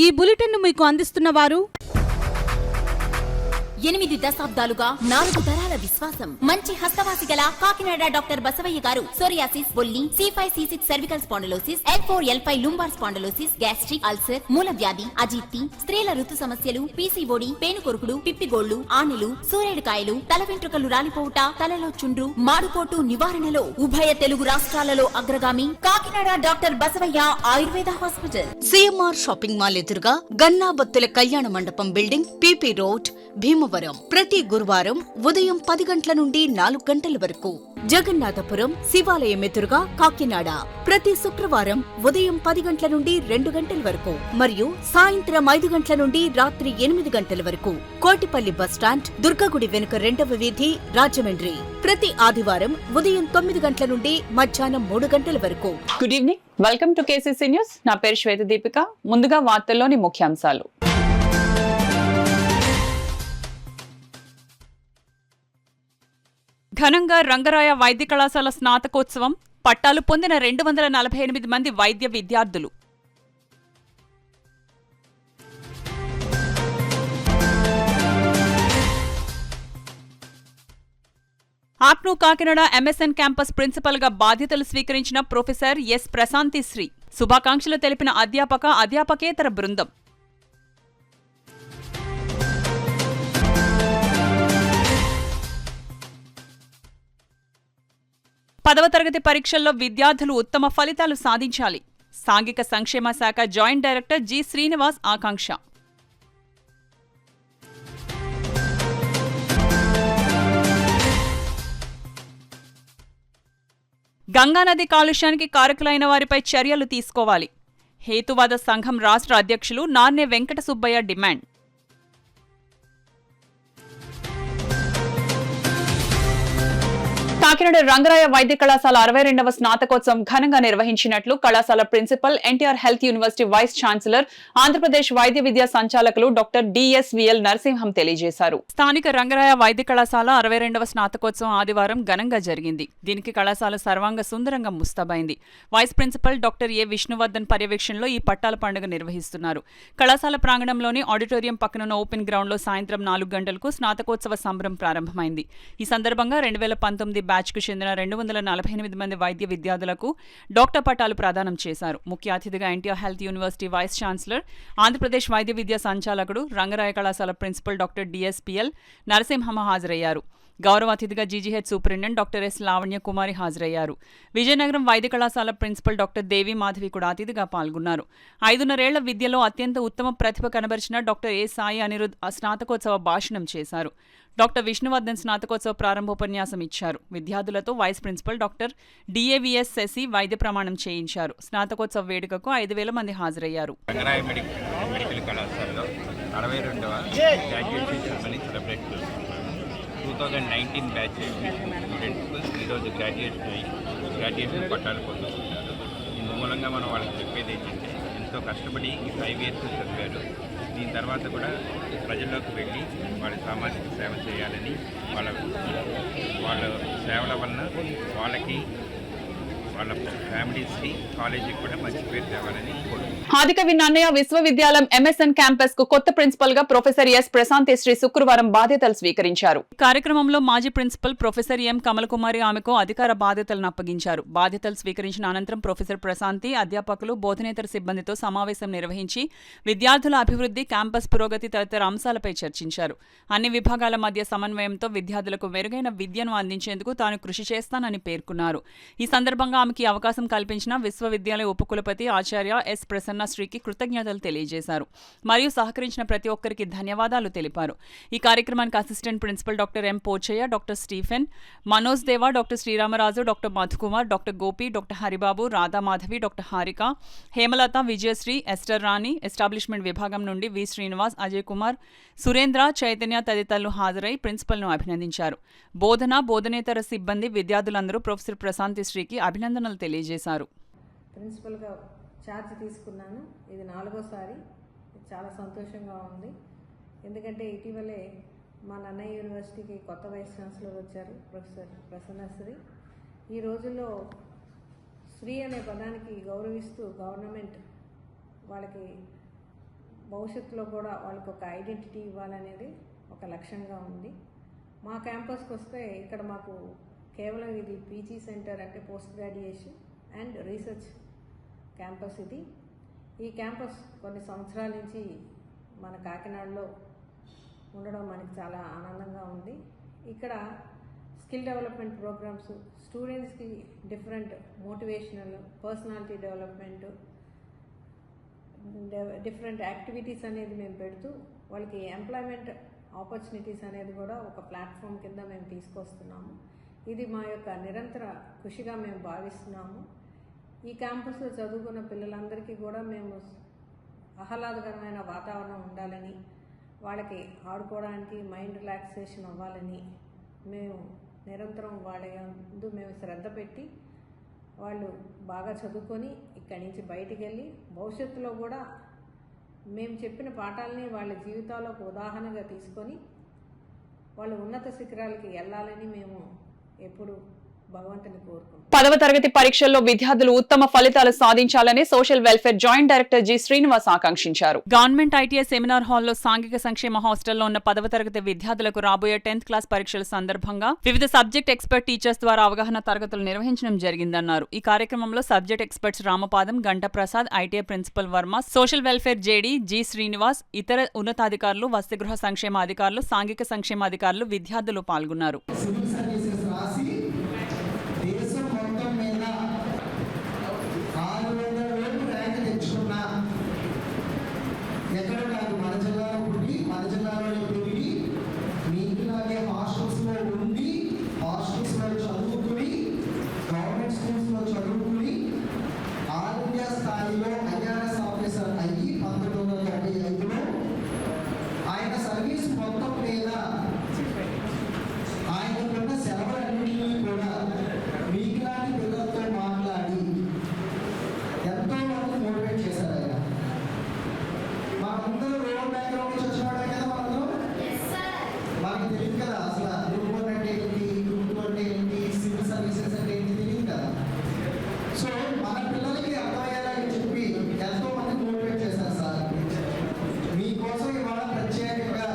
ఈ బులెటిన్ మీకు అందిస్తున్న వారు 8 దశాబ్దాలుగా 4 తరాల విశ్వాసం. మంచి హస్తవాసి గల కాకినాడ డాక్టర్ బసవయ్య గారు సోరియాసిస్, బొల్లి, C5, C6 cervical spondylosis, L4, L5 lumbar spondylosis, gastric ulcer, మూల వ్యాధి, అజీర్తి, స్త్రీల ఋతు సమస్యలు, PCOD, పేనుకొరుకుడు, పిప్పిగోళ్లు, ఆనెలు, సూరేడుకాయలు, తల వెంట్రుకలు రాలిపోవుట, తలలో చుండ్రు, మాడుకోటు నివారణలో ఉభయ తెలుగు రాష్ట్రాలలో అగ్రగామి Kakinada doctor Basavayya Ayurveda hospital. CMR shopping mall ఎదురుగా గన్నాబత్తుల కళ్యాణ మండపం బిల్డింగ్, PP రోడ్, భీమవరం. ప్రతి గురువారం ఉదయం 10 గంటల నుండి 4 గంటల వరకు. జగన్నాథపురం శివాలయం ఎదురుగా కాకినాడ ప్రతి శుక్రవారం ఉదయం 10 గంటల నుండి 2 గంటల వరకు మరియు సాయంత్రం 5 గంటల నుండి రాత్రి 8 గంటల వరకు. కోటిపల్లి బస్టాండ్, దుర్గగుడి వెనుక 2వ వీధి, రాజమండ్రి. ప్రతి ఆదివారం ఉదయం 9 గంటల నుండి మధ్యాహ్నం 3 గంటల వరకు. Good evening, welcome to KCC news. నా పేరు శ్వేత దీపిక. ముందుగా వార్తల్లోని ముఖ్యాంశాలు. ఘనంగా రంగరాయ వైద్య కళాశాల స్నాతకోత్సవం. పట్టాలు పొందిన 248 మంది వైద్య విద్యార్థులు. ఆక్ను కాకినాడ MSN క్యాంపస్ ప్రిన్సిపల్ గా బాధ్యతలు స్వీకరించిన ప్రొఫెసర్ ఎస్ ప్రశాంతిశ్రీ. శుభాకాంక్షలు తెలిపిన అధ్యాపకేతర బృందం. పదవ తరగతి పరీక్షల్లో విద్యార్థులు ఉత్తమ ఫలితాలు సాధించాలి. సాంఘిక సంక్షేమ శాఖ జాయింట్ డైరెక్టర్ జి. శ్రీనివాస్ ఆకాంక్ష. గంగానది కాలుష్యానికి కారకులైన వారిపై చర్యలు తీసుకోవాలి. హేతువాద సంఘం రాష్ట్ర అధ్యక్షులు నార్నే వెంకట సుబ్బయ్య డిమాండ్. కాకినాడ రంగరాయ వైద్య కళాశాల 62వ స్నాతకోత్సవం ఘనంగా నిర్వహించినట్లు కళాశాల principal, NTR health university vice chancellor, Andhra Pradesh వైద్య విద్యా సంచాలకులు డాక్టర్ DSVL నరసింహం తెలియజేశారు. స్థానిక రంగరాయ వైద్య కళాశాల 62వ స్నాతకోత్సవం ఆదివారం ఘనంగా జరిగింది. దీనికి కళాశాల సర్వాంగ సుందరంగా ముస్తాబైంది. Vice principal doctor A. Vishnuvardhan పర్యవేక్షణలో ఈ పట్టాల పండుగ నిర్వహిస్తున్నారు. కళాశాల ప్రాంగణంలోని ఆడిటోరియం పక్కనున్న ఓపెన్ గ్రౌండ్ లో సాయంత్రం 4 గంటలకు స్నాతకోత్సవ సంబరం ప్రారంభమైంది. ఈ సందర్భంగా 2019 బ్యాచ్ కు చెందిన 248 మంది వైద్య విద్యార్థులకు డాక్టర్ పట్టాలు ప్రదానం చేశారు. ముఖ్య అతిథిగా NTR health university vice chancellor, Andhra Pradesh వైద్య విద్యా సంచాలకుడు, రంగరాయ కళాశాల ప్రిన్సిపల్ డాక్టర్ DSPL నరసింహమ్మ హాజరయ్యారు. గౌరవ అతిథిగా GGH superintendent doctor S. Lavanya Kumari హాజరయ్యారు. విజయనగరం వైద్య కళాశాల ప్రిన్సిపల్ డాక్టర్ దేవి మాధవి కూడా అతిథిగా పాల్గొన్నారు. 5.5 విద్యలో అత్యంత ఉత్తమ ప్రతిభ కనబరిచిన డాక్టర్ A. సాయి అనిరుద్ స్నాతకోత్సవ భాషణం చేశారు. డాక్టర్ విష్ణువర్ధన్ స్నాతకోత్సవ ప్రారంభోపన్యాసం ఇచ్చారు. విద్యార్థులతో vice principal doctor DAVS Sashi వైద్య ప్రమాణం చేయించారు. స్నాతకోత్సవ వేడుకకు 5,000 మంది హాజరయ్యారు. 2019 బ్యాచ్ స్టూడెంట్స్ ఈరోజు గ్రాడ్యుయేషన్ పట్టాలు పొందుతున్నారు. ఇందు మూలంగా మనం వాళ్ళకి చెప్పేది ఏంటంటే, ఎంతో కష్టపడి 5 years చదివారు. దీని తర్వాత కూడా ప్రజల్లోకి వెళ్ళి వాళ్ళ సామాజిక సేవ చేయాలని, వాళ్ళ సేవల వలన వాళ్ళకి, వాళ్ళ ఫ్యామిలీస్కి, కాలేజీకి కూడా మంచి పేరు తేవాలని కోరుకుంటున్నాను. ఆదికవి నన్నయ్య విశ్వవిద్యాలయం MSN క్యాంపస్ కు కొత్త ప్రిన్సిపల్ గా ప్రొఫెసర్ ఎస్. ప్రశాంతిశ్రీ శుక్రవారం బాధ్యతలు స్వీకరించారు. కార్యక్రమంలో మాజీ ప్రిన్సిపల్ ప్రొఫెసర్ ఎం. కమలకుమారి ఆమెకు అధికార బాధ్యతలను అప్పగించారు. బాధ్యతలు స్వీకరించిన అనంతరం ప్రొఫెసర్ ప్రశాంతి అధ్యాపకులు, బోధనేతర సిబ్బందితో సమావేశం నిర్వహించి విద్యార్థుల అభివృద్ధి, క్యాంపస్ పురోగతి తదితర అంశాలపై చర్చించారు. అన్ని విభాగాల మధ్య సమన్వయంతో విద్యార్థులకు మెరుగైన విద్యను అందించేందుకు తాను కృషి చేస్తానని పేర్కొన్నారు. ఈ సందర్భంగా ఆమెకి అవకాశం కల్పించిన విశ్వవిద్యాలయ ఉపకులపతి ఆచార్య S. ప్రసన్నశ్రీకి కృతజ్ఞతలు తెలియజేశారు. మరియు సహకరించిన ప్రతి ఒక్కరికి ధన్యవాదాలు తెలిపారు. ఈ కార్యక్రమానికి assistant principal doctor M. Pochayya, doctor Stephen, Manoj Deva, doctor Sriramaraju, doctor Madhukumar, doctor Gopi, doctor Haribabu, Radhamadhavi, doctor Harika, Hemalatha, Vijayasri, Esther Rani, establishment విభాగం నుండి వి. శ్రీనివాస్, అజయ్ కుమార్, సురేంద్ర, చైతన్య తదితరులు హాజరై ప్రిన్సిపల్ను అభినందించారు. బోధనేతర సిబ్బంది, విద్యార్థులందరూ ప్రొఫెసర్ ప్రశాంతిశ్రీకి అభినందనలు తెలియజేశారు. ప్రిన్సిపల్గా ఛార్జ్ తీసుకున్నాను. ఇది 4వసారి. చాలా సంతోషంగా ఉంది. ఎందుకంటే ఇటీవలే మా నన్నయ్య యూనివర్సిటీకి కొత్త వైస్ ఛాన్సలర్ వచ్చారు, ప్రొఫెసర్ ప్రసన్నశ్రీ. ఈ రోజుల్లో స్త్రీ అనే పదానికి గౌరవిస్తూ గవర్నమెంట్ వాళ్ళకి భవిష్యత్తులో కూడా వాళ్ళకి ఒక ఐడెంటిటీ ఇవ్వాలనేది ఒక లక్ష్యంగా ఉంది. మా క్యాంపస్కి వస్తే ఇక్కడ మాకు కేవలం ఇది పీజీ సెంటర్ అంటే post graduation and research campus ఇది. ఈ క్యాంపస్ కొన్ని సంవత్సరాల నుంచి మన కాకినాడలో ఉండడం మనకి చాలా ఆనందంగా ఉంది. ఇక్కడ స్కిల్ డెవలప్మెంట్ ప్రోగ్రామ్స్, స్టూడెంట్స్కి different motivational, personality development, different activities అనేది మేము పెడుతూ వాళ్ళకి ఎంప్లాయ్మెంట్ ఆపర్చునిటీస్ అనేది కూడా ఒక ప్లాట్ఫామ్ కింద మేము తీసుకొస్తున్నాము. ఇది మా యొక్క నిరంతర కృషిగా మేము భావిస్తున్నాము. ఈ క్యాంపస్లో చదువుకున్న పిల్లలందరికీ కూడా మేము ఆహ్లాదకరమైన వాతావరణం ఉండాలని, వాళ్ళకి ఆడుకోవడానికి మైండ్ రిలాక్సేషన్ అవ్వాలని మేము నిరంతరం వాళ్ళ యందు మేము శ్రద్ధ పెట్టి వాళ్ళు బాగా చదువుకొని ఇక్కడి నుంచి బయటికి వెళ్ళి భవిష్యత్తులో కూడా మేము చెప్పిన పాఠాలని వాళ్ళ జీవితాలకు ఉదాహరణగా తీసుకొని వాళ్ళు ఉన్నత శిఖరాలకి వెళ్ళాలని మేము ఎప్పుడు భగవంతుని కోరుకుంటున్నాం. 10వ తరగతి పరీక్షల్లో విద్యార్థులు ఉత్తమ ఫలితాలు సాధించాలని social welfare joint director G Srinivas ఆకాంక్షించారు. గవర్నమెంట్ ఐటీఐ సెమినార్ హాల్లో సాంఘిక సంక్షేమ హాస్టల్లో ఉన్న 10వ తరగతి విద్యార్థులకు రాబోయే 10th క్లాస్ పరీక్షల సందర్భంగా వివిధ సబ్జెక్ట్ ఎక్స్పర్ట్ టీచర్స్ ద్వారా అవగాహన తరగతులు నిర్వహించడం జరిగిందన్నారు. ఈ కార్యక్రమంలో subject experts Ramapadam, Ganta Prasad, ITI principal Varma, social welfare JD G Srinivas, ఇతర ఉన్నతాధికారులు, వసతిగృహ సంక్షేమ అధికారులు, సాంఘిక సంక్షేమ అధికారులు, విద్యార్థులు పాల్గొన్నారు. ఎక్కడ కాదు, మన జిల్లాలో పుట్టి మన జిల్లాలోనే పెరిగి మీకులాగే హాస్టల్స్లో ఉండి హాస్టల్స్లో చదువుకుని గవర్నమెంట్ స్కూల్స్లో చదువుకుని ఆల్ ఇండియా స్థాయిలో ఐఆర్ఎస్ ఆఫీసర్ అయ్యి 1995లో ఆయన సర్వీస్ మొత్తం మీద ఆయనకున్న సెలవులన్నింటినీ కూడా మీకులాంటి పిల్లలతో మాట్లాడి ఎంతో మంది మోటివేట్ చేశారు. ఆయన మనందరూ రూరల్ బ్యాక్గ్రౌండ్ నుంచి వచ్చినవాడే కదా మనందరూ. మనకు తెలియదు కదా అసలు గ్రూప్ 1 అంటే ఏంటి, గ్రూప్ 2 అంటే ఏంటి, సివిల్ సర్వీసెస్ అంటే ఏంటి తెలియదు కదా. సో మన పిల్లలకి అర్థమయ్యేలాగా చెప్పి ఎంతో మంది మోటివేట్ చేశారు సార్. మీకోసం ఇవాళ ప్రత్యేకంగా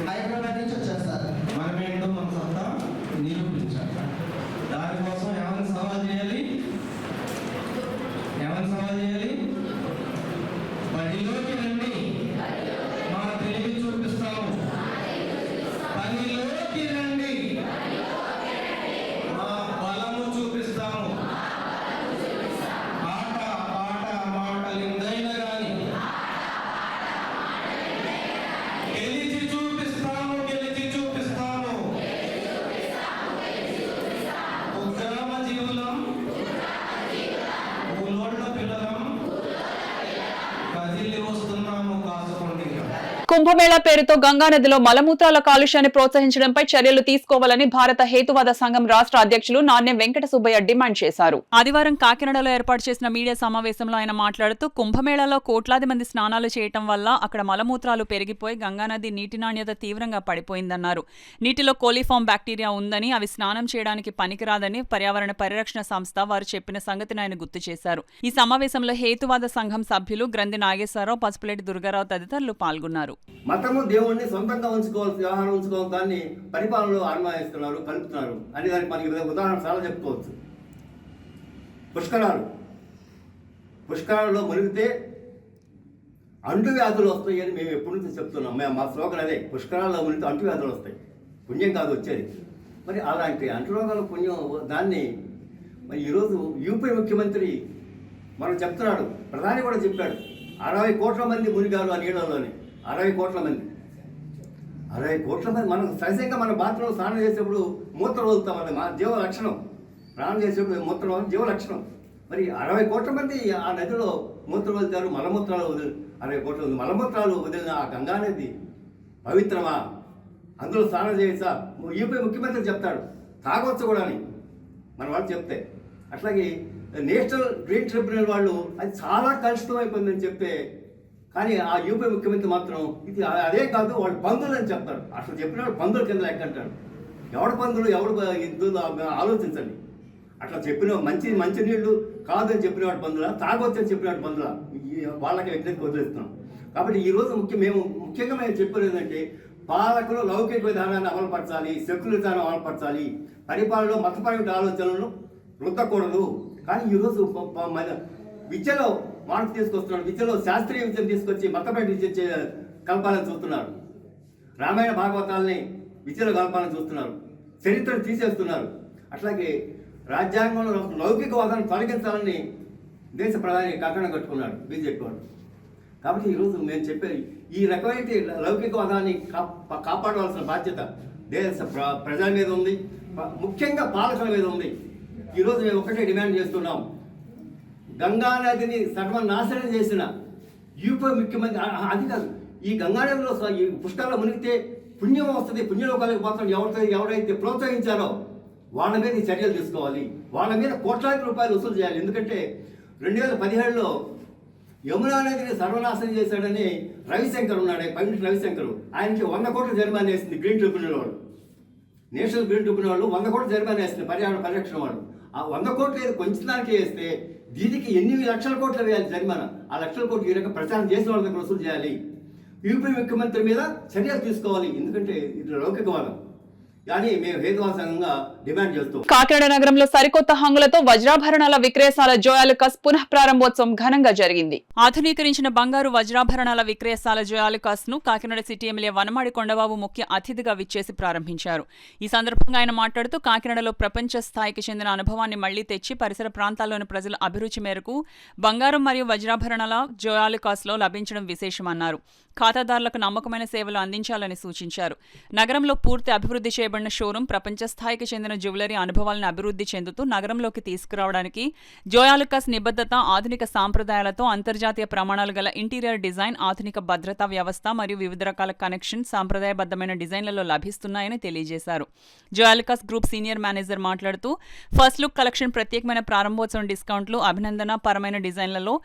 హైదరాబాద్ నుంచి వచ్చారు సార్. మనమేంటో మన సొంత నిరూపించాలి. దానికోసం ఏమైనా సవాల్ చేయాలి, పనిలోకి రండి, మా తెలివి చూపిస్తాము. పనిలోకి రండి, మా బలము చూపిస్తాము. ఆట పాట మాటలిందైనా గాని గెలిచి చూపిస్తాము, గెలిచి చూపిస్తాము. ఉగ్రామ జీవులం, ఊలోళ్ళ పిల్లలం, కదిలి వస్తున్నాము, కాసుకోండి. కుంభమేళా పేరుతో గంగానదిలో మలమూత్రాల కాలుష్యాన్ని ప్రోత్సహించడంపై చర్యలు తీసుకోవాలని భారత హేతువాద సంఘం రాష్ట్ర అధ్యక్షులు నాణ్యం వెంకట సుబ్బయ్య డిమాండ్ చేశారు. ఆదివారం కాకినాడలో ఏర్పాటు చేసిన మీడియా సమావేశంలో ఆయన మాట్లాడుతూ కుంభమేళాలో కోట్లాది మంది స్నానాలు చేయటం వల్ల అక్కడ మలమూత్రాలు పెరిగిపోయి గంగానది నీటి నాణ్యత తీవ్రంగా పడిపోయిందన్నారు. నీటిలో కోలిఫామ్ బ్యాక్టీరియా ఉందని, అవి స్నానం చేయడానికి పనికిరాదని పర్యావరణ పరిరక్షణ సంస్థ వారు చెప్పిన సంగతిని ఆయన గుర్తు చేశారు. ఈ సమావేశంలో హేతువాద సంఘం సభ్యులు గ్రంథి నాగేశ్వరరావు, పసుపులేటి దుర్గారావు తదితరులు పాల్గొన్నారు. మతము దేవుణ్ణి సొంతంగా ఉంచుకోవాల్సి, వ్యవహారం ఉంచుకోవాలి, దాన్ని పరిపాలనలో అన్వయిస్తున్నారు, కలుపుతున్నారు అని దానికి మనకి ఉదాహరణ చాలా చెప్పుకోవచ్చు. పుష్కరాలలో మునిగితే అంటువ్యాధులు వస్తాయి అని మేము ఎప్పటి నుంచి చెప్తున్నాం. మేము మా స్లోగన్ అదే, పుష్కరాల్లో మునిగితే అంటువ్యాధులు వస్తాయి, పుణ్యం కాదు వచ్చేది. మరి అలాంటి అంటురోగాల పుణ్యం దాన్ని మరి ఈరోజు యూపీ ముఖ్యమంత్రి మనం చెప్తున్నాడు, ప్రధాని కూడా చెప్పాడు, 60 కోట్ల మంది మునిగారు ఆ నీళ్ళలోనే. 60 కోట్ల మంది మనం సహజంగా మన బాత్రూంలో స్నానం చేసేప్పుడు మూత్రం వదులుతాం, అది మా జీవ లక్షణం. స్నానం చేసేప్పుడు మూత్రం జీవ లక్షణం. మరి 60 కోట్ల మంది ఆ నదిలో మూత్రం వదులుతారు, మలమూత్రాలు 60 కోట్ల మంది మలమూత్రాలు వదిలిన ఆ గంగానది పవిత్రమా? అందులో స్నానం చేయొచ్చా? యూపీ ముఖ్యమంత్రి చెప్తాడు, తాగొచ్చు కూడా అని మన వాళ్ళు చెప్తే. అట్లాగే నేషనల్ గ్రీన్ ట్రిబ్యునల్ వాళ్ళు అది చాలా కలుషితం అయిపోయిందని చెప్తే, కానీ ఆ యూపీ ముఖ్యమంత్రి మాత్రం ఇది అదే కాదు, వాళ్ళు పందులు అని చెప్తారు. అసలు చెప్పిన వాళ్ళు పందుల కింద లెక్క అంటారు. ఎవడు పందులు ఎవడు ఆలోచించండి. అట్లా చెప్పిన మంచి నీళ్లు కాదని చెప్పినవాడు బంధువుల, తాగొచ్చని చెప్పినవాడు బంధువుల, వాళ్ళకి వ్యక్తికి వదిలేస్తున్నాం. కాబట్టి ఈరోజు ముఖ్యంగా మేము చెప్పేది ఏంటంటే పాలకులు లౌకిక విధానాన్ని అమలుపరచాలి, సెక్యులర్ విధానం అమలుపరచాలి, పరిపాలనలో మతపరమైన ఆలోచనలను రుద్దకూడదు. కానీ ఈరోజు విద్యలో మార్పు తీసుకొస్తున్నారు, విద్యలో శాస్త్రీయ విద్యను తీసుకొచ్చి మతపరమైన విద్య కలపాలని చూస్తున్నారు, రామాయణ భాగవతాలని విద్యలో కలపాలని చూస్తున్నారు, చరిత్రను తీసేస్తున్నారు. అట్లాగే రాజ్యాంగంలో లౌకికవాదాన్ని తొలగించాలని దేశ ప్రధాని కంకణం కట్టుకున్నాడు బీజేపీ వాడు. కాబట్టి ఈరోజు మేము చెప్పేది ఈ రకమైన లౌకికవాదాన్ని కాపాడవలసిన బాధ్యత దేశ ప్రజల మీద ఉంది, ముఖ్యంగా పాలకుల మీద ఉంది. ఈరోజు మేము ఒకటే డిమాండ్ చేస్తున్నాం, గంగా నదిని సర్వనాశనం చేసిన యూపీ ముఖ్యమంత్రి అది కాదు, ఈ గంగా నదిలో ఈ పుష్కరాల్లో మునిగితే పుణ్యం వస్తుంది, పుణ్యలోకాలకు పోతాం ఎవరైతే ప్రోత్సహించారో వాళ్ళ మీద చర్యలు తీసుకోవాలి, వాళ్ళ మీద కోట్లాది రూపాయలు వసూలు చేయాలి. ఎందుకంటే 2017లో యమునా నదిని సర్వనాశనం చేశాడని రవిశంకర్ ఉన్నాడు, పండిట్ రవిశంకర్, ఆయనకి 100 కోట్ల జరిమానా వేసింది గ్రీన్ ట్రిబ్యునల్ వాళ్ళు, నేషనల్ గ్రీన్ ట్రిబ్యునల్ వాళ్ళు 100 కోట్ల జరిమానా వేస్తుంది పర్యావరణ పరిరక్షణ వాళ్ళు. ఆ 100 కోట్లు కొంచెం దానికి వేస్తే దీనికి ఎన్ని లక్షల కోట్లు వేయాలి జరిమానా, ఆ లక్షల కోట్లు ఈ రకంగా ప్రచారం చేసిన వాళ్ళ దగ్గర వసూలు చేయాలి. యూపీ ముఖ్యమంత్రి మీద చర్యలు తీసుకోవాలి, ఎందుకంటే ఇది లౌకికవాదం కానీ మేము హేతువాసంగా డిమాండ్ చేస్తాం. కాకినాడ నగరంలో సరికొత్త హంగులతో వజ్రాభరణాల విక్రయశాల జోయాలుకాస్ పునః ప్రారంభోత్సవం ఘనంగా జరిగింది. ఆధునీకరించిన బంగారు వజ్రాభరణాల విక్రయశాల జోయాలుకాస్ ను కాకినాడ సిటీ ఎమ్మెల్యే వనమాడి కొండబాబు ముఖ్య అతిథిగా విచ్చేసి ప్రారంభించారు. ఈ సందర్భంగా ఆయన మాట్లాడుతూ కాకినాడలో ప్రపంచ స్థాయికి చెందిన అనుభవాన్ని మళ్లీ తెచ్చి పరిసర ప్రాంతాల్లోని ప్రజల అభిరుచి మేరకు బంగారం మరియు వజ్రాభరణాల జోయాలుకాస్ లో లభించడం విశేషమన్నారు. ఖాతాదారులకు నమ్మకమైన సేవలు అందించాలని సూచించారు. నగరంలో పూర్తి అభివృద్ధి చేయబడిన షోరూం ప్రపంచ స్థాయికి చెందిన జ్యువెలరీ అనుభవాలను అభివృద్ధి చెందుతూ నగరంలోకి తీసుకురావడానికి జోయాలుకాస్ నిబద్ధత, ఆధునిక సాంప్రదాయాలతో అంతర్జాతీయ ప్రమాణాలు గల ఇంటీరియర్ డిజైన్, ఆధునిక భద్రతా వ్యవస్థ మరియు వివిధ రకాల కనెక్షన్ సాంప్రదాయబద్ధమైన డిజైన్లలో లభిస్తున్నాయని తెలియజేశారు. జోయాలుకాస్ గ్రూప్ సీనియర్ మేనేజర్ మాట్లాడుతూ ఫస్ట్ లుక్ కలెక్షన్ ప్రత్యేకమైన ప్రారంభోత్సవం డిస్కౌంట్లు, అభినందన పరమైన డిజైన్లలో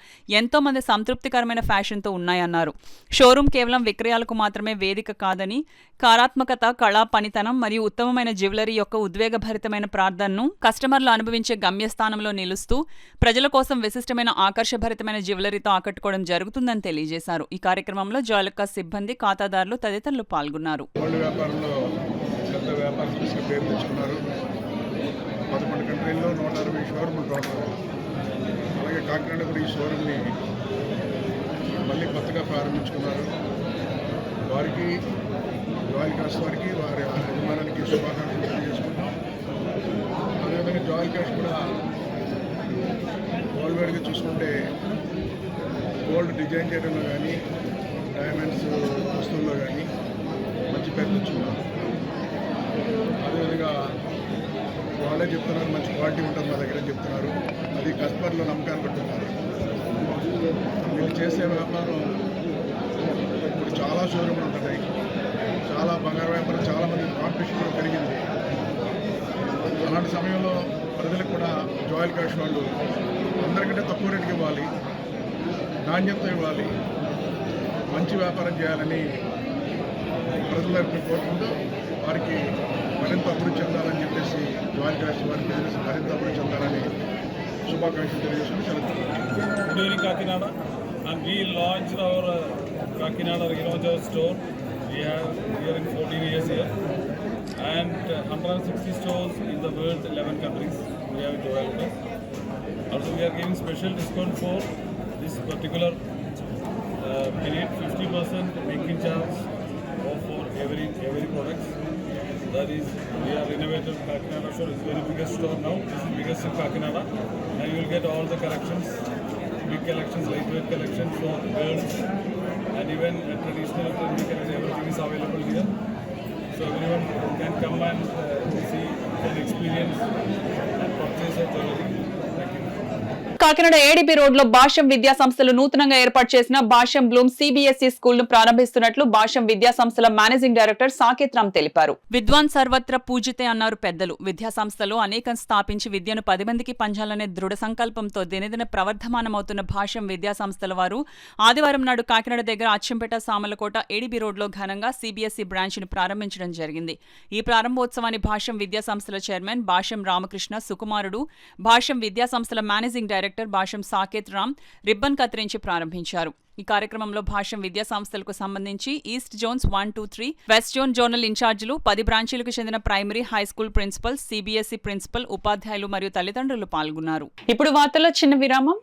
ఎంతో మంది సంతృప్తికరమైన ఫ్యాషన్తో ఉన్నాయన్నారు. షోరూం కేవలం విక్రయాలకు మాత్రమే వేదిక కాదని కారాత్మకత, కళా పనితనం మరియు ఉత్తమమైన జ్యువెలరీ యొక్క ఉద్వేగభరితమైన ప్రార్థనను కస్టమర్లు అనుభవించే గమ్యస్థానంలో నిలుస్తూ ప్రజల కోసం విశిష్టమైన ఆకర్షభరితమైన జ్యువెలరీతో ఆకట్టుకోవడం జరుగుతుందని తెలియజేశారు. ఈ కార్యక్రమంలో జోయాలుకాస్ సిబ్బంది, ఖాతాదారులు తదితరులు పాల్గొన్నారు. 11 కంట్రీల్లో 160 షోరూములు టోటల్. అలాగే కాకినాడ కూడా ఈ షోరూమ్ని మళ్ళీ కొత్తగా ప్రారంభించుకున్నారు. వారికి జోయాలుకాస్ వారికి వారి అభిమానానికి శుభాకాంక్షలు తెలియజేసుకుంటాం. అదేవిధంగా జోయాలుకాస్ కూడా వరల్డ్ వైడ్గా చూసుకుంటే గోల్డ్ డిజైన్ చేయడంలో కానీ, డైమండ్స్ వస్తువుల్లో కానీ మంచి పేరు తెచ్చుకున్నారు. అదేవిధంగా వాళ్ళే చెప్తున్నారు మంచి క్వాలిటీ ఉంటుంది మా దగ్గర చెప్తున్నారు. అది కస్టమర్లో నమ్మకాన్ని పెట్టుకున్నారు. వీళ్ళు చేసే వ్యాపారం ఇప్పుడు చాలా షోరూమ్లు ఉంటున్నాయి, చాలా బంగారు వ్యాపారం, చాలామంది కాంపిటీషన్ కూడా పెరిగింది. అలాంటి సమయంలో ప్రజలకు కూడా జోయాలుకాస్ వాళ్ళు అందరికంటే తక్కువ రేటుకి ఇవ్వాలి, నాణ్యత ఇవ్వాలి, మంచి వ్యాపారం చేయాలని ప్రజలకు కోరుకుంటూ వారికి మరింత అభివృద్ధి చెందాలని చెప్పేసి జోయాలుకాస్ వారి బిజినెస్ మరింత అభివృద్ధి చెందాలని శుభాకాంక్షలు తెలియజేసుకుని Good evening, Kakinada, and we launched our Kakinada Regional store. We are in 14 years here, and 160 stores in the world, 11 countries. We have Jooyalkas. Also, we are giving special discount for this particular period, 50% making charge for every product. That is, we are renovated Kakinada store. It's very biggest store now. This is biggest in Kakinada, and you will get all the collections, big collections, lightweight collections for girls, and even traditional trendy collections. Everything is available here, so everyone can come and see, can experience and purchase a jewelry. Thank you. Kakinada ADB road లో భాష్యం విద్యా సంస్థలు నూతనంగా ఏర్పాటు చేసిన భాష్యం Bloom CBSE school ను ప్రారంభిస్తున్నట్లు భాష్యం విద్యా సంస్థల managing director Saketh Ram తెలిపారు. విద్వాన్ సర్వత్ర పూజితే అన్నారు పెద్దలు. విద్యా సంస్థలు అనేకం స్థాపించి విద్యను 10 మందికి పంచాలనే దృఢ సంకల్పంతో దినదిన ప్రవర్ధమానమవుతున్న భాష్యం విద్యా సంస్థల వారు ఆదివారం నాడు కాకినాడ దగ్గర అచ్చంపేట సామలకోట ఏడీబీ రోడ్ లో ఘనంగా సిబిఎస్ఈ బ్రాంచ్ ను ప్రారంభించడం జరిగింది. ఈ ప్రారంభోత్సవాన్ని భాష్యం విద్యా సంస్థల చైర్మన్ భాష్యం రామకృష్ణ సుకుమారుడు, భాష్యం విద్యా సంస్థల managing director Bhashyam Saketh Ram ribbon కత్తిరించి ప్రారంభించారు. ఈ కార్యక్రమంలో భాష్యం విద్యా సంస్థలకు సంబంధించి east zones 1, 2, 3 west zone zonal ఇన్ఛార్జీలు, 10 బ్రాంచీలకు చెందిన primary, high school principal, CBSE principal, ఉపాధ్యాయులు మరియు తల్లిదండ్రులు పాల్గొన్నారు. ఇప్పుడు వార్తల్లో చిన్న విరామం.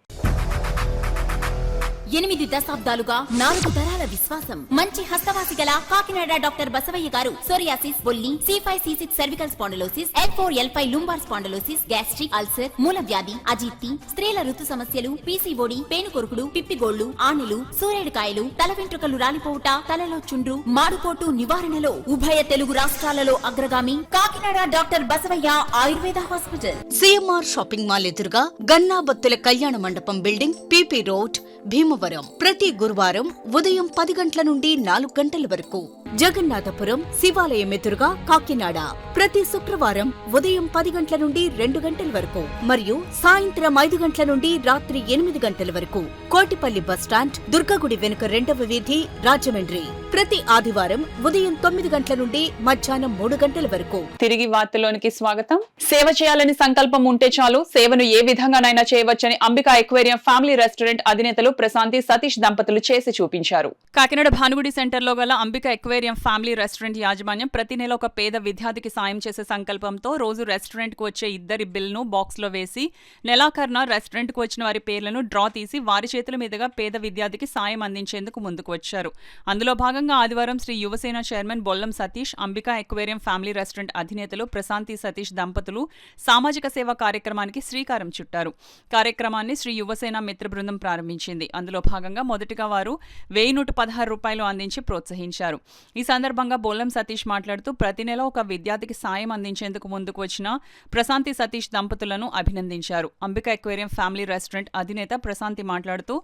8 దశాబ్దాలుగా 4 తరాల విశ్వాసం. మంచి హస్తవాసి గల కాకినాడ డాక్టర్ బసవయ్య గారు సోరియాసిస్, బొల్లి, C5, C6 cervical spondylosis, L4, L5 lumbar spondylosis, gastric ulcer, మూల వ్యాధి, అజీర్తి, స్త్రీల ఋతు సమస్యలు, పీసీఓడి, పేనుకొరుకుడు, పిప్పిగోళ్లు, ఆనెలు, సూరేడుకాయలు, తల వెంట్రుకలు రాలిపోవుట, తలలో చుండ్రు, మాడుపోటు నివారణలో ఉభయ తెలుగు రాష్ట్రాలలో అగ్రగామి Kakinada doctor Basavayya Ayurveda hospital. CMR shopping mall ఎదురుగా గన్నాబత్తుల కళ్యాణ మండపం బిల్డింగ్, పీపీ రోడ్, భీమవరం. ప్రతి గురువారం ఉదయం 10 గంటల నుండి 4 గంటల వరకు. జగన్నాథపురం శివాలయం ఎదురుగా కాకినాడ ప్రతి శుక్రవారం ఉదయం 10 గంటల నుండి 2 గంటల వరకు మరియు సాయంత్రం 5 గంటల నుండి రాత్రి 8 గంటల వరకు. కోటిపల్లి బస్టాండ్, దుర్గగుడి వెనుక 2వ వీధి, రాజమండ్రి ప్రతి ఆదివారం ఉదయం 9 గంటల నుండి మధ్యాహ్నం 3 గంటల వరకు. తిరిగి వార్తలోనికి స్వాగతం. సేవ చేయాలని సంకల్పం ఉంటే చాలు, సేవను ఏ విధంగానైనా చేయవచ్చని అంబికా ఎక్వేరియం ఫ్యామిలీ రెస్టారెంట్ అధినేతలు ప్రశాంతి సతీష్ దంపతులు చేసి చూపించారు. కాకినాడ భానుగుడి సెంటర్లో గల అంబికా ఎక్వేరియం ఫ్యామిలీ రెస్టారెంట్ యాజమాన్యం ప్రతి నెల ఒక పేద విద్యార్థికి సాయం చేసే సంకల్పంతో రోజు రెస్టారెంట్ కు వచ్చే 2 బిల్లును బాక్స్ లో వేసి నెలాఖరున రెస్టారెంట్ కు వచ్చిన వారి పేర్లను డ్రా తీసి వారి చేతుల మీదుగా పేద విద్యార్థికి సాయం అందించేందుకు ముందుకు వచ్చారు. అందులో భాగంగా ఆదివారం Sri Yuvasena chairman Bollam Satish, Ambika aquarium family restaurant అధినేతలు ప్రశాంతి సతీష్ దంపతులు సామాజిక సేవా కార్యక్రమానికి శ్రీకారం చుట్టారు. కార్యక్రమాన్ని శ్రీ యువసేన మిత్ర బృందం ప్రారంభించింది. అందులో భాగంగా మొదటిగా వారు 1116 రూపాయలు అందించి ప్రోత్సహించారు. ఈ సందర్భంగా బొల్లం సతీష్ మాట్లాడుతూ ప్రతి నెల ఒక విద్యార్థికి సాయం అందించేందుకు ముందుకు వచ్చిన ప్రశాంతి సతీష్ దంపతులను అభినందించారు. అంబికా ఎక్వేరియం ఫ్యామిలీ రెస్టారెంట్ అధినేత ప్రశాంతి మాట్లాడుతూ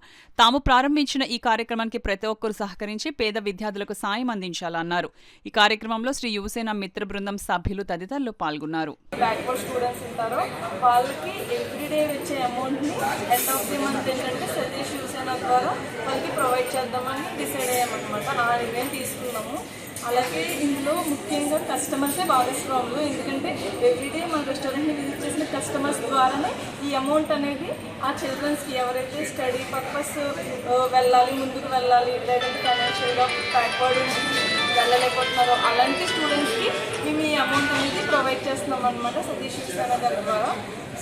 తాము ప్రారంభించిన ఈ కార్యక్రమానికి ప్రతి ఒక్కరూ సహకరించి పేద విద్యార్థులకు సాయం అందించాలన్నారు. ఈ కార్యక్రమంలో శ్రీ యువసేన మిత్ర బృందం సభ్యులు తదితరులు పాల్గొన్నారు. వాళ్ళకి ప్రొవైడ్ చేద్దామని డిసైడ్ అయ్యామన్నమాట. ఆ నిర్ణయం తీసుకున్నాము. అలాగే ఇందులో ముఖ్యంగా కస్టమర్సే బాగా స్ట్రాంగ్. ఎందుకంటే ఎవ్రీడే మన రెస్టారెంట్ని విజిట్ చేసిన కస్టమర్స్ ద్వారానే ఈ అమౌంట్ అనేది ఆ చిల్డ్రన్స్కి ఎవరైతే స్టడీ పర్పస్ వెళ్ళాలి, ముందుకు వెళ్ళాలి, లేదంటే ఫైనాన్షియల్గా బ్యాక్వర్డ్ వెళ్ళలేకపోతున్నారో అలాంటి స్టూడెంట్స్కి మేము ఈ అమౌంట్ అనేది ప్రొవైడ్ చేస్తున్నాం అనమాట సతీష్ సేన గారి ద్వారా.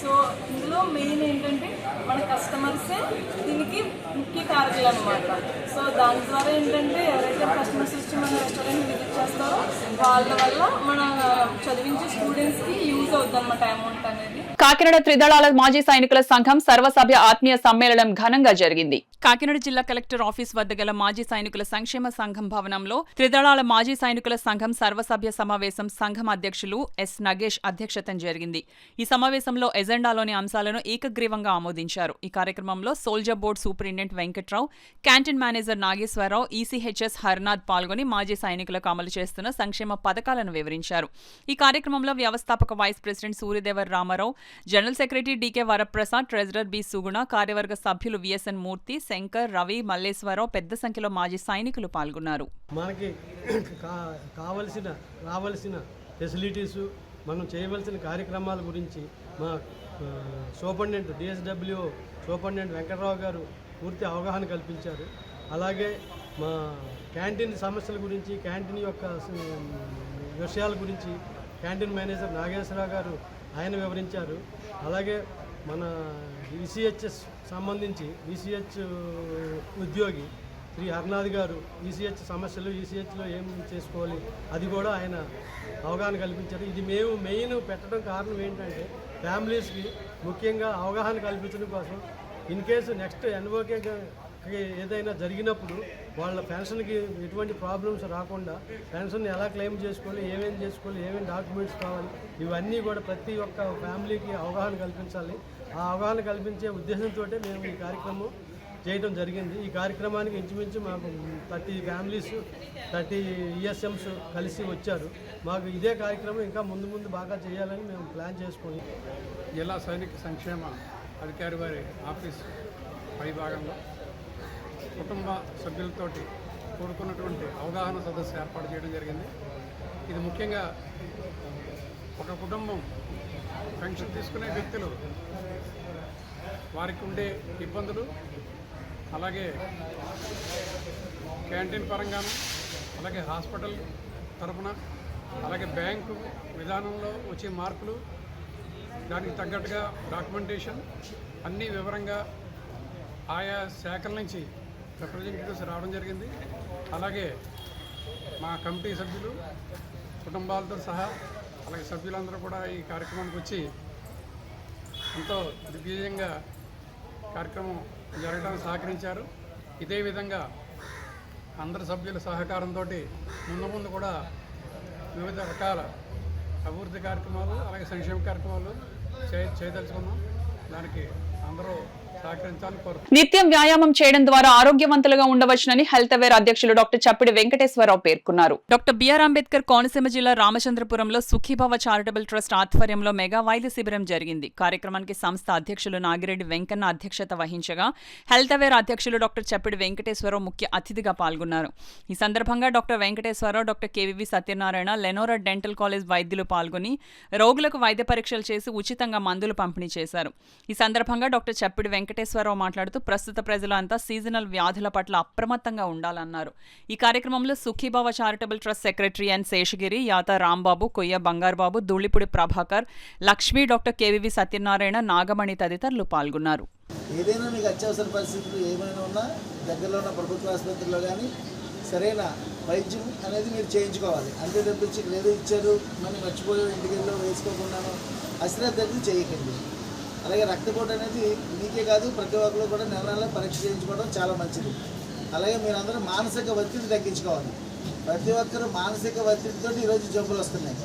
సో ఇందులో మెయిన్ ఏంటంటే మన కస్టమర్సే దీనికి ముఖ్య కారకులు అనమాట. సో దాని ద్వారా ఏంటంటే ఎవరైతే కస్టమర్స్ వచ్చి మన రెస్టారెంట్ విజిట్ చేస్తారో వాళ్ళ వల్ల మన చదివించే స్టూడెంట్స్కి యూజ్ అవుతుంది అనమాట అమౌంట్ అనేది. కాకినాడ త్రిదళాల మాజీ సైనికుల సంఘం సర్వసభ్య ఆత్మీయ సమ్మేళనం ఘనంగా జరిగింది. కాకినాడ జిల్లా కలెక్టర్ ఆఫీస్ వద్ద గల మాజీ సైనికుల సంక్షేమ సంఘం భవనంలో త్రిదళాల మాజీ సైనికుల సంఘం సర్వసభ్య సమావేశం సంఘం అధ్యక్షులు ఎస్ నగేష్ అధ్యక్షతన జరిగింది. ఈ సమావేశంలో ఎజెండాలోని అంశాలను ఏకగ్రీవంగా ఆమోదించారు. ఈ కార్యక్రమంలో soldier board superintendent Venkatrao, canteen manager Nageswararao, ECHS Harnath పాల్గొని మాజీ సైనికులకు అమలు చేస్తున్న సంక్షేమ పథకాలను వివరించారు. ఈ కార్యక్రమంలో వ్యవస్థాపక vice president Suryadevar Ramarao, general secretary DK Varaprasad, treasurer B Suguna, కార్యవర్గ సభ్యులు విఎస్ఎన్ మూర్తి, శంకర్, రవి, మల్లేశ్వరరావు పెద్ద సంఖ్యలో మాజీ సైనికులు పాల్గొన్నారు. మనకి రావాల్సిన ఫెసిలిటీసు, మనం చేయవలసిన కార్యక్రమాల గురించి మా సూపరింటెండెంట్ డిఎస్డబ్ల్యూ సూపరింటెండెంట్ వెంకటరావు గారు పూర్తి అవగాహన కల్పించారు. అలాగే మా క్యాంటీన్ సమస్యల గురించి, క్యాంటీన్ యొక్క విషయాల గురించి క్యాంటీన్ మేనేజర్ నాగేశ్వరరావు గారు ఆయన వివరించారు. అలాగే మన ఈసీహెచ్ఎస్ సంబంధించి ఈసీహెచ్ ఉద్యోగి శ్రీ హర్నాథ్ గారు ఈసీహెచ్ సమస్యలు, ఈసీహెచ్లో ఏం చేసుకోవాలి అది కూడా ఆయన అవగాహన కల్పించారు. ఇది మేము మెయిన్ పెట్టడం కారణం ఏంటంటే ఫ్యామిలీస్కి ముఖ్యంగా అవగాహన కల్పించడం కోసం. ఇన్ కేసు నెక్స్ట్ ఎన్ఓకే ఏదైనా జరిగినప్పుడు వాళ్ళ పెన్షన్కి ఎటువంటి ప్రాబ్లమ్స్ రాకుండా పెన్షన్ ఎలా క్లెయిమ్ చేసుకోవాలి, ఏమేమి డాక్యుమెంట్స్ కావాలి, ఇవన్నీ కూడా ప్రతి ఒక్క ఫ్యామిలీకి అవగాహన కల్పించాలి. ఆ అవగాహన కల్పించే ఉద్దేశంతో మేము ఈ కార్యక్రమం చేయడం జరిగింది. ఈ కార్యక్రమానికి ఇంచుమించు మాకు 30 ఫ్యామిలీస్ 30 ఈఎస్ఎంస్ కలిసి వచ్చారు. మాకు ఇదే కార్యక్రమం ఇంకా ముందు బాగా చేయాలని మేము ప్లాన్ చేసుకుని జిల్లా సైనిక సంక్షేమ అధికారి వారి ఆఫీస్ పై భాగంలో కుటుంబ సభ్యులతోటి కూడుకున్నటువంటి అవగాహన సదస్సు ఏర్పాటు చేయడం జరిగింది. ఇది ముఖ్యంగా ఒక కుటుంబం పెన్షన్ తీసుకునే వ్యక్తులు వారికి ఉండే ఇబ్బందులు, అలాగే క్యాంటీన్ పరంగాను, అలాగే హాస్పిటల్ తరఫున, అలాగే బ్యాంకు విధానంలో వచ్చే మార్పులు, దానికి తగ్గట్టుగా డాక్యుమెంటేషన్ అన్నీ వివరంగా ఆయా శాఖల నుంచి రిప్రజెంటేటివ్స్ రావడం జరిగింది. అలాగే మా కమిటీ సభ్యులు కుటుంబాలతో సహా అలాగే సభ్యులందరూ కూడా ఈ కార్యక్రమానికి వచ్చి ఎంతో దిగ్విజయంగా కార్యక్రమం జరగడానికి సహకరించారు. ఇదే విధంగా అందరి సభ్యుల సహకారంతో ముందు కూడా వివిధ రకాల అభివృద్ధి కార్యక్రమాలు అలాగే సంక్షేమ కార్యక్రమాలు చేయదలుచుకున్నాం. దానికి అందరూ నిత్యం వ్యాయామం చేయడం ద్వారా ఆరోగ్యవంతులుగా ఉండవచ్చునని హెల్త్ అవేర్ అధ్యక్షులు డాక్టర్ చప్పిడి వెంకటేశ్వరరావు పేర్కొన్నారు. డాక్టర్ బిఆర్ అంబేద్కర్ కోనసీమ జిల్లా రామచంద్రపురంలో సుఖీభవ చారిటబుల్ ట్రస్ట్ ఆధ్వర్యంలో మెగా వైద్య శిబిరం జరిగింది. కార్యక్రమానికి సంస్థ అధ్యక్షులు నాగిరెడ్డి వెంకన్న అధ్యక్షత వహించగా హెల్త్ అవేర్ అధ్యక్షులు డాక్టర్ చప్పిడి వెంకటేశ్వరరావు ముఖ్య అతిథిగా పాల్గొన్నారు. ఈ సందర్భంగా doctor Venkateswararao, doctor KVV Satyanarayana, Lenora dental college వైద్యులు పాల్గొని రోగులకు వైద్య పరీక్షలు చేసి ఉచితంగా మందులు పంపిణీ చేశారు. ఈ సందర్భంగా డాక్టర్ చప్పిడి వెంకటేశ్వరరావు మాట్లాడుతూ ప్రస్తుత ప్రజలంతా సీజనల్ వ్యాధుల పట్ల అప్రమత్తంగా ఉండాలన్నారు. ఈ కార్యక్రమంలో Sukhibhava charitable trust secretary N Seshagiri, Yatha Rambabu, Koyya Bangarubabu, Dhulipudi Prabhakar, Lakshmi, doctor KVV Satyanarayana, Nagamani తదితరులు పాల్గొన్నారు. ఏదైనా మీకు అత్యవసర పరిస్థితులు ఏమైనా ఉన్నా దగ్గరలో ఉన్న ప్రభుత్వ ఆసుపత్రిలో కానీ సరైన వైద్యం అనేది మీరు చేయించుకోవాలి. అంతే తప్పించి ఏదో ఇచ్చారు మనం మర్చిపోయి ఇంటికి వేసుకోకుండాను అశ్రద్ధ చేయకండి. అలాగే రక్తపోటు అనేది మీకే కాదు ప్రతి ఒక్కరు కూడా నెల పరీక్ష చేయించుకోవడం చాలా మంచిది. అలాగే మీరందరూ మానసిక ఒత్తిడి తగ్గించుకోవాలి. ప్రతి ఒక్కరు మానసిక ఒత్తిడితో ఈరోజు జబ్బులు వస్తున్నాయి.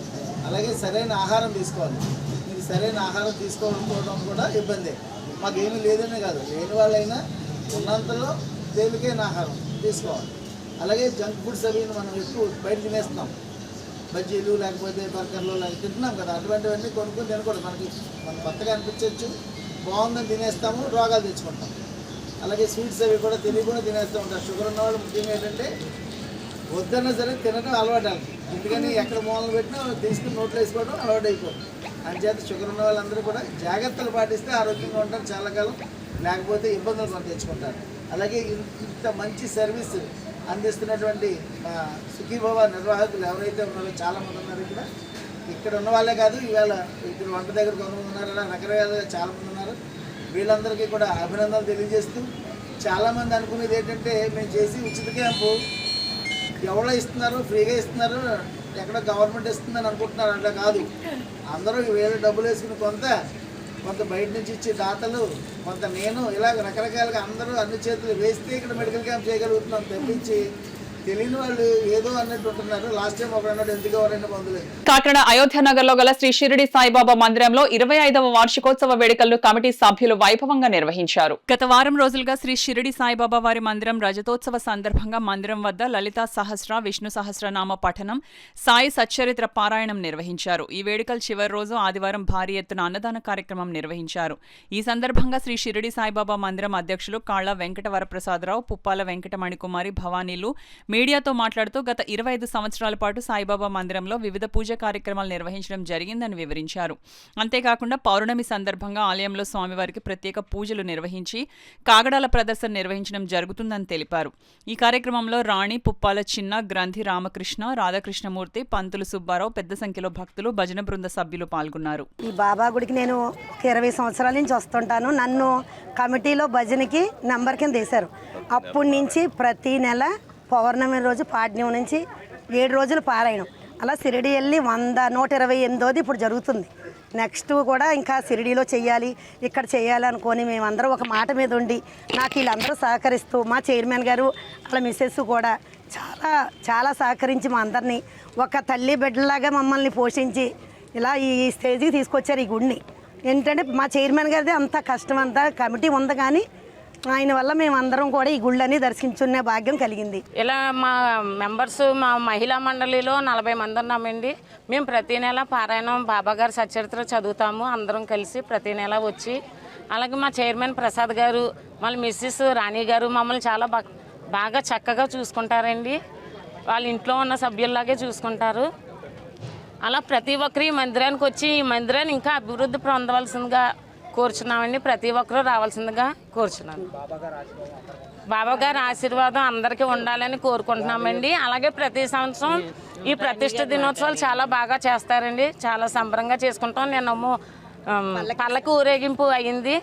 అలాగే సరైన ఆహారం తీసుకోవాలి. మీరు సరైన ఆహారం తీసుకోకపోవడం కూడా ఇబ్బందే. మాకు ఏమీ లేదనే కాదు, లేని వాళ్ళైనా ఉన్నంతలో తేలికైన ఆహారం తీసుకోవాలి. అలాగే జంక్ ఫుడ్స్ అవి మనం ఎక్కువ బయట తినేస్తున్నాం. బజ్జీలు లేకపోతే బర్గర్లు తింటున్నాం కదా, అటువంటివన్నీ కొనుక్కొని తినకూడదు. మనం కొత్తగా అనిపించవచ్చు, బాగుందని తినేస్తాము, రోగాలు తెచ్చుకుంటాం. అలాగే స్వీట్స్ అవి కూడా తెలియకుండా తినేస్తూ ఉంటారు. షుగర్ ఉన్నవాళ్ళు ముఖ్యంగా ఏంటంటే వద్దన్నా సరే తినడం అలవాటు. ఎందుకని ఎక్కడ మూలలు పెట్టినా తీసుకుని నోట్లో వేసుకోవడం అలవాటు అయిపోతుంది. అంచేత షుగర్ ఉన్న వాళ్ళందరూ కూడా జాగ్రత్తలు పాటిస్తే ఆరోగ్యంగా ఉంటారు చాలా కాలం, లేకపోతే ఇబ్బందులు కొని తెచ్చుకుంటారు. అలాగే ఇంత మంచి సర్వీస్ అందిస్తున్నటువంటి మా సుఖీభవ నిర్వాహకులు ఎవరైతే ఉన్నారో చాలామంది ఉన్నారు. ఇక్కడ ఉన్న వాళ్ళే కాదు, ఇవాళ ఇక్కడ వంట దగ్గర కొంతమంది ఉన్నారు, అలా రకరకాలుగా చాలామంది ఉన్నారు. వీళ్ళందరికీ కూడా అభినందనలు తెలియజేస్తూ, చాలామంది అనుకునేది ఏంటంటే మేము చేసి ఉచిత క్యాంపు ఎవరో ఇస్తున్నారు, ఫ్రీగా ఇస్తున్నారు, ఎక్కడో గవర్నమెంట్ ఇస్తుందని అనుకుంటున్నారు. అట్లా కాదు, అందరూ వేరే డబ్బులు వేసుకుని కొంత బయట నుంచి ఇచ్చే దాతలు, కొంత నేను ఇలాగ రకరకాలుగా అందరూ అన్ని చేతులు వేస్తే ఇక్కడ మెడికల్ క్యాంప్ చేయగలుగుతున్నాం. తప్పించి తెలియని వాళ్ళు ఏదో అన్నట్టు ఉంటున్నారు. లాస్ట్ టైం ఒకడు ఎందుకు ఎవరైనా మందులేదు. కాకినాడ అయోధ్య నగర్ లో గల శ్రీ షిరిడి సాయిబాబా మందిరంలో 25వ వార్షికోత్సవ వేడుకలను కమిటీ సభ్యులు వైభవంగా నిర్వహించారు. గత వారం రోజులుగా శ్రీ షిరిడి సాయిబాబా వారి మందిరం రజతోత్సవ సందర్భంగా మందిరం వద్ద లలితా సహస్ర, విష్ణు సహస్రనామ పఠనం, సాయి సచ్చరిత్ర పారాయణం నిర్వహించారు. ఈ వేడుకల చివరి రోజు ఆదివారం భారీ ఎత్తున అన్నదాన కార్యక్రమం నిర్వహించారు. ఈ సందర్భంగా శ్రీ షిరిడి సాయిబాబా మందిరం అధ్యక్షులు కాళ్ల వెంకట వరప్రసాదరావు, పుప్పాల వెంకట మణికుమారి భవానీలు మీడియాతో మాట్లాడుతూ గత 25 సంవత్సరాల పాటు సాయిబాబా మందిరంలో వివిధ పూజా కార్యక్రమాలు నిర్వహించడం జరిగిందని వివరించారు. అంతేకాకుండా పౌర్ణమి సందర్భంగా ఆలయంలో స్వామివారికి ప్రత్యేక పూజలు నిర్వహించి కాగడాల ప్రదర్శన నిర్వహించడం జరుగుతుందని తెలిపారు. ఈ కార్యక్రమంలో రాణి, పుప్పాల చిన్న, గ్రంథి రామకృష్ణ, రాధాకృష్ణమూర్తి, పంతులు సుబ్బారావు, పెద్ద సంఖ్యలో భక్తులు, భజన బృంద సభ్యులు పాల్గొన్నారు. ఈ బాబా గుడికి నేను 20 సంవత్సరాల నుంచి వస్తుంటాను. నన్ను కమిటీలో భజనకి నంబర్ కింద వేశారు. అప్పటి నుంచి ప్రతి నెల పౌర్ణమి రోజు పాడ్యం నుంచి 7 రోజులు పారాయణం. అలా షిరిడి వెళ్ళి 128వ ఇప్పుడు జరుగుతుంది. నెక్స్ట్ కూడా ఇంకా షిరిడీలో చెయ్యాలి, ఇక్కడ చేయాలనుకొని మేమందరం ఒక మాట మీద ఉండి నాకు వీళ్ళందరూ సహకరిస్తూ మా చైర్మన్ గారు వాళ్ళ మిస్సెస్ కూడా చాలా చాలా సహకరించి మా అందరినీ ఒక తల్లి బిడ్డలాగా మమ్మల్ని పోషించి ఇలా ఈ స్టేజ్కి తీసుకొచ్చారు. ఈ గుడిని ఏంటంటే మా చైర్మన్ గారిది అంత కష్టం అంతా కమిటీ ఉంది, కానీ ఆయన వల్ల మేమందరం కూడా ఈ గుళ్ళని దర్శించుకునే భాగ్యం కలిగింది. ఇలా మా మెంబర్స్ మా మహిళా మండలిలో 40 మంది ఉన్నామండి. మేము ప్రతి నెల పారాయణం బాబాగారి సచరిత్ర చదువుతాము అందరం కలిసి ప్రతి నెల వచ్చి. అలాగే మా చైర్మన్ ప్రసాద్ గారు మళ్ళీ మిస్సెస్ రాణి గారు మమ్మల్ని చాలా బాగా చక్కగా చూసుకుంటారండి. వాళ్ళ ఇంట్లో ఉన్న సభ్యుల్లాగే చూసుకుంటారు. అలా ప్రతి ఒక్కరు ఈ మందిరానికి వచ్చి ఈ మందిరాన్ని ఇంకా అభివృద్ధి పొందవలసిందిగా కోరుచున్నామండి. ప్రతి ఒక్కరూ రావాల్సిందిగా కోరుచున్నాను. బాబా గారి ఆశీర్వాదం అందరికీ ఉండాలని కోరుకుంటున్నామండి. అలాగే ప్రతి సంవత్సరం ఈ ప్రతిష్ఠ దినోత్సవాలు చాలా బాగా చేస్తారండి, చాలా సంబరంగా చేసుకుంటాం. నిన్న పల్లకి ఊరేగింపు అయింది.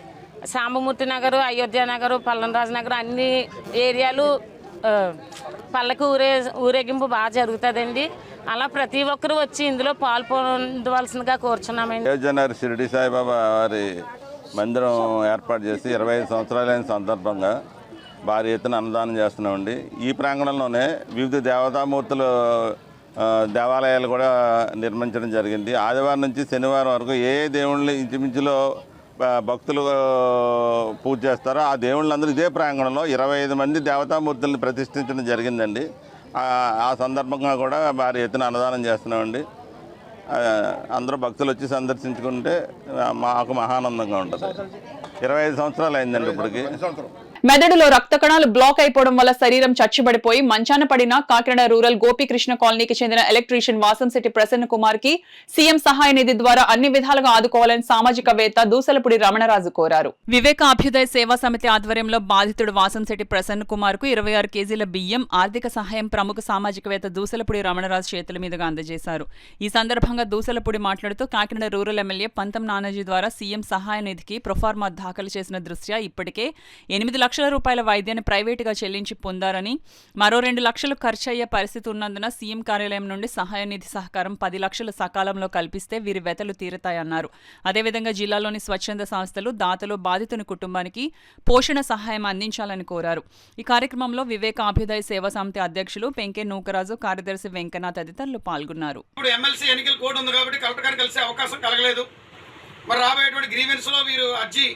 సాంబమూర్తి నగరు, అయోధ్య నగరు, పల్లంరాజు నగరు అన్ని ఏరియాలు పల్లకి ఊరేగింపు బాగా జరుగుతుందండి. అలా ప్రతి ఒక్కరు వచ్చి ఇందులో పాల్పొందవలసిందిగా కోరుచున్నామండి. అయోధ్యనగర్ షిరిడి సాయిబాబా వారి మందిరం ఏర్పాటు చేసి 25 సంవత్సరాలైన సందర్భంగా భారీ ఎత్తున అన్నదానం చేస్తున్నామండి. ఈ ప్రాంగణంలోనే వివిధ దేవతామూర్తులు దేవాలయాలు కూడా నిర్మించడం జరిగింది. ఆదివారం నుంచి శనివారం వరకు ఏ దేవుళ్ళని ఇంచుమించులో భక్తులు పూజ చేస్తారో ఆ దేవుళ్ళందరూ ఇదే ప్రాంగణంలో 25 మంది దేవతామూర్తులను ప్రతిష్ఠించడం జరిగిందండి. ఆ సందర్భంగా కూడా భారీ ఎత్తున అన్నదానం చేస్తున్నామండి. అందరూ భక్తులు వచ్చి సందర్శించుకుంటే మాకు మహానందంగా ఉంటుంది. 25 సంవత్సరాలు అయిందండి ఇప్పటికి. మెదడులో రక్త కణాలు బ్లాక్ అయిపోవడం వల్ల శరీరం చచ్చిబడిపోయి మంచాన పడిన కాకినాడ రూరల్ గోపీకృష్ణ కాలనీకి చెందిన ఎలక్ట్రీషియన్ వాసంశెట్టి ప్రసన్న కుమార్ కి సీఎం సహాయ నిధి ద్వారా అన్ని విధాలుగా ఆదుకోవాలని సామాజికవేత్త దూసలపూడి రమణరాజు కోరారు. వివేక అభ్యుదయ సేవా సమితి ఆధ్వర్యంలో బాధితుడు వాసంశెట్టి ప్రసన్న కుమార్ కు 26 కేజీల బియ్యం ఆర్థిక సహాయం ప్రముఖ సామాజికవేత్త దూసలపూడి రమణరాజు చేతుల మీదుగా అందజేశారు. ఈ సందర్భంగా దూసలపూడి మాట్లాడుతూ కాకినాడ రూరల్ ఎమ్మెల్యే పంతం నానాజీ ద్వారా సీఎం సహాయ నిధికి ప్రొఫార్మా దాఖలు చేసిన దృష్ట్యా ఇప్పటికే 8 లక్షల రూపాయల వైద్యాన్ని ప్రైవేటుగా చెల్లించి పొందారని, మరో 2 లక్షలు ఖర్చయ్యే పరిస్థితి ఉన్నందున సీఎం కార్యాలయం నుండి సహాయ నిధి సహకారం 10 లక్షలు సకాలంలో కల్పిస్తే వీరి వెతలు తీరతాయన్నారు. అదేవిధంగా జిల్లాలోని స్వచ్ఛంద సంస్థలు దాతలు బాధితుని కుటుంబానికి పోషణ సహాయం అందించాలని కోరారు. ఈ కార్యక్రమంలో వివేక అభ్యుదయ సేవా సమితి అధ్యక్షులు పెంకే నూకరాజు, కార్యదర్శి వెంకన్న తదితరులు పాల్గొన్నారు. ఇప్పుడు ఎమ్మెల్సీ ఎన్నికల కోడ్ ఉంది కాబట్టి కలెక్టర్ గారిని కలిసే అవకాశం కలగలేదు. మరి రాబోయేటువంటి గ్రీవెన్స్ లో వీరు అర్జీ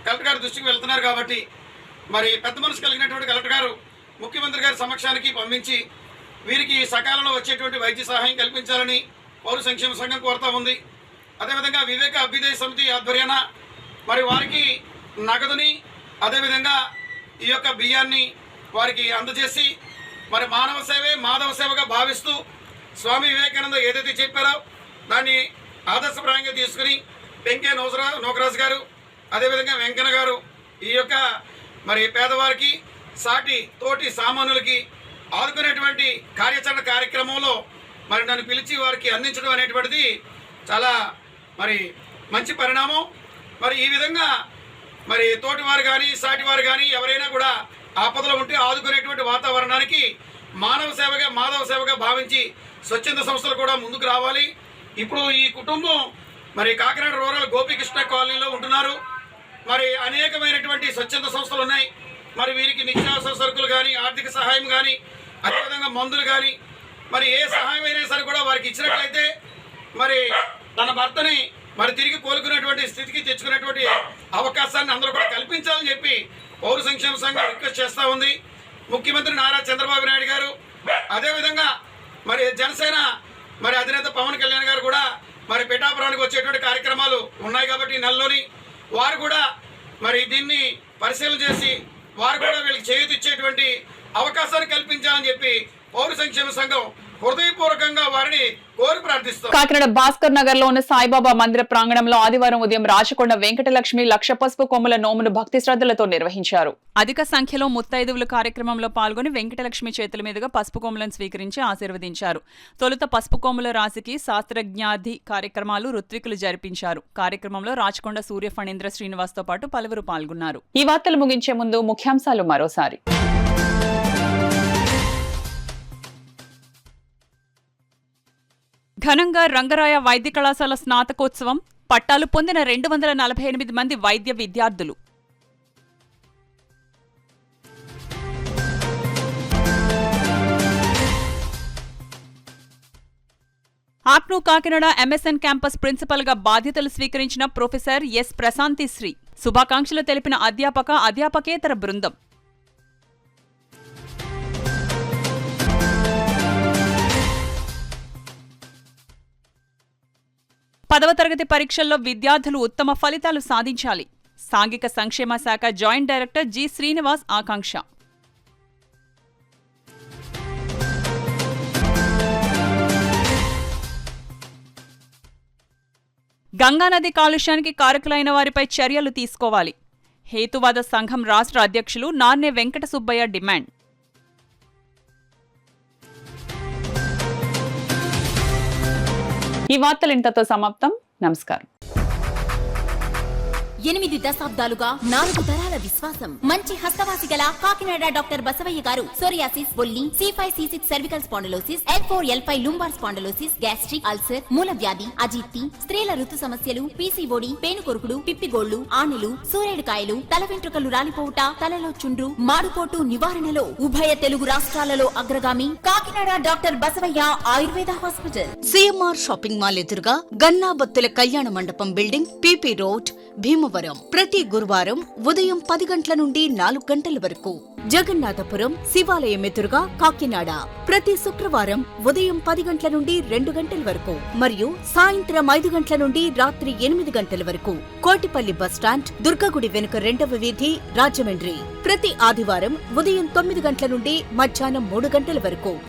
కలెక్టర్ గారి దృష్టికి వెళ్తున్నారు కాబట్టి మరి పెద్ద మనసు కలిగినటువంటి కలెక్టర్ గారు ముఖ్యమంత్రి గారి సమక్షానికి పంపించి వీరికి సకాలంలో వచ్చేటువంటి వైద్య సహాయం కల్పించాలని పౌర సంక్షేమ సంఘం కోరుతా ఉంది. అదేవిధంగా వివేక అభ్యుదయ సమితి ఆధ్వర్యాన మరి వారికి నగదుని అదేవిధంగా ఈ యొక్క బియ్యాన్ని వారికి అందజేసి మరి మానవ సేవే మాధవ సేవగా భావిస్తూ స్వామి వివేకానంద ఏదైతే చెప్పారో దాన్ని ఆదర్శప్రాయంగా తీసుకుని పెంకే నూకరాజు గారు అదేవిధంగా వెంకన్న గారు ఈ యొక్క మరి పేదవారికి సాటి తోటి సామాన్యులకి ఆదుకునేటువంటి కార్యాచరణ కార్యక్రమంలో మరి నన్ను పిలిచి వారికి అందించడం అనేటువంటిది చాలా మరి మంచి పరిణామం. మరి ఈ విధంగా మరి తోటివారు కానీ సాటివారు కానీ ఎవరైనా కూడా ఆపదలో ఉంటే ఆదుకునేటువంటి వాతావరణానికి మానవ సేవగా మాధవ సేవగా భావించి స్వచ్ఛంద సంస్థలు కూడా ముందుకు రావాలి. ఇప్పుడు ఈ కుటుంబం మరి కాకినాడ రూరల్ గోపీకృష్ణ కాలనీలో ఉంటున్నారు. మరి అనేకమైనటువంటి స్వచ్ఛంద సంస్థలు ఉన్నాయి. మరి వీరికి నిత్యావసర సరుకులు కానీ ఆర్థిక సహాయం కానీ అదేవిధంగా మందులు కానీ మరి ఏ సహాయం అయినా సరే కూడా వారికి ఇచ్చినట్లయితే మరి తన భర్తని మరి తిరిగి కోలుకునేటువంటి స్థితికి తెచ్చుకునేటువంటి అవకాశాన్ని అందరూ కూడా కల్పించాలని చెప్పి పౌర సంక్షేమ సంఘం రిక్వెస్ట్ చేస్తూ ఉంది. ముఖ్యమంత్రి నారా చంద్రబాబు నాయుడు గారు అదేవిధంగా మరి జనసేన మరి అధినేత పవన్ కళ్యాణ్ గారు కూడా మరి పిఠాపురానికి వచ్చేటువంటి కార్యక్రమాలు ఉన్నాయి కాబట్టి నెలలోని వారు కూడా మరి దీన్ని పరిశీలన చేసి వారు కూడా వీళ్ళకి చేయూత ఇచ్చేటువంటి అవకాశాన్ని కల్పించాలని చెప్పి పౌర సంక్షేమ సంఘం హృదయపూర్వకంగా వారిని కోరి ప్రార్థిస్తాం. కాకినాడ భాస్కర్ నగర్ లో ఉన్న సాయిబాబా మందిర ప్రాంగణంలో ఆదివారం ఉదయం రాచకొండ వెంకటలక్ష్మి లక్ష పసుపు కొమ్ముల నోమును భక్తి శ్రద్ధలతో నిర్వహించారు. అధిక సంఖ్యలో ముత్తైదువులు కార్యక్రమంలో పాల్గొని వెంకటలక్ష్మి చేతుల మీదుగా పసుపు కొమ్ములను స్వీకరించి ఆశీర్వదించారు. తొలుత పసుపు కొమ్ముల రాశికి శాస్త్రజ్ఞాధి కార్యక్రమాలు ఋత్వికులు జరిపించారు. కార్యక్రమంలో రాచకొండ సూర్య ఫణీంద్ర శ్రీనివాస్ తో పాటు పలువురు పాల్గొన్నారు. ఈ వార్తలు ముగించే ముందు ముఖ్యాంశాలు మరోసారి. ఘనంగా రంగరాయ వైద్య కళాశాల స్నాతకోత్సవం, పట్టాలు పొందిన 248 మంది వైద్య విద్యార్థులు. ఆక్ను కాకినాడ ఎంఎస్ఎన్ క్యాంపస్ ప్రిన్సిపల్గా బాధ్యతలు స్వీకరించిన ప్రొఫెసర్ ఎస్ ప్రశాంతిశ్రీ. శుభాకాంక్షలు తెలిపిన అధ్యాపకేతర బృందం. పదవ తరగతి పరీక్షల్లో విద్యార్థులు ఉత్తమ ఫలితాలు సాధించాలి. సాంఘిక సంక్షేమ శాఖ జాయింట్ డైరెక్టర్ జి శ్రీనివాస్ ఆకాంక్ష. గంగానది కాలుష్యానికి కారకులైన వారిపై చర్యలు తీసుకోవాలి. హేతువాద సంఘం రాష్ట్ర అధ్యక్షులు నార్నే వెంకట సుబ్బయ్య డిమాండ్. ఈ వార్తలు ఇంతతో సమాప్తం. నమస్కారం. 8 దశాబ్దాలుగా 4 తరాల విశ్వాసం. మంచి హస్తవాసి గల కాకినాడ డాక్టర్ బసవయ్య గారు సోరియాసిస్, బొల్లి, C5, C6 cervical spondylosis, L4, L5 lumbar spondylosis, gastric ulcer, మూల వ్యాధి, అజీర్తి, స్త్రీల ఋతు సమస్యలు, PCOD, పేనుకొరుకుడు, పిప్పిగోళ్లు, ఆనెలు, సూరేడుకాయలు, తల వెంట్రుకలు రాలిపోవుట, తలలో చుండ్రు, మాడుకోటు నివారణలో ఉభయ తెలుగు రాష్ట్రాలలో అగ్రగామి Kakinada doctor Basavayya Ayurveda hospital. CMR shopping mall ఎదురుగా గన్నాబత్తుల కళ్యాణ మండపం బిల్డింగ్, PP రోడ్, భీమవరం. ప్రతి గురువారం ఉదయం 10 గంటల నుండి 4 గంటల వరకు. జగన్నాథపురం శివాలయం ఎదురుగా కాకినాడ ప్రతి శుక్రవారం ఉదయం 10 గంటల నుండి 2 గంటల వరకు మరియు సాయంత్రం 5 గంటల నుండి రాత్రి 8 గంటల వరకు. కోటిపల్లి బస్టాండ్, దుర్గగుడి వెనుక 2వ వీధి, రాజమండ్రి ప్రతి ఆదివారం ఉదయం 9 గంటల నుండి మధ్యాహ్నం 3 గంటల వరకు.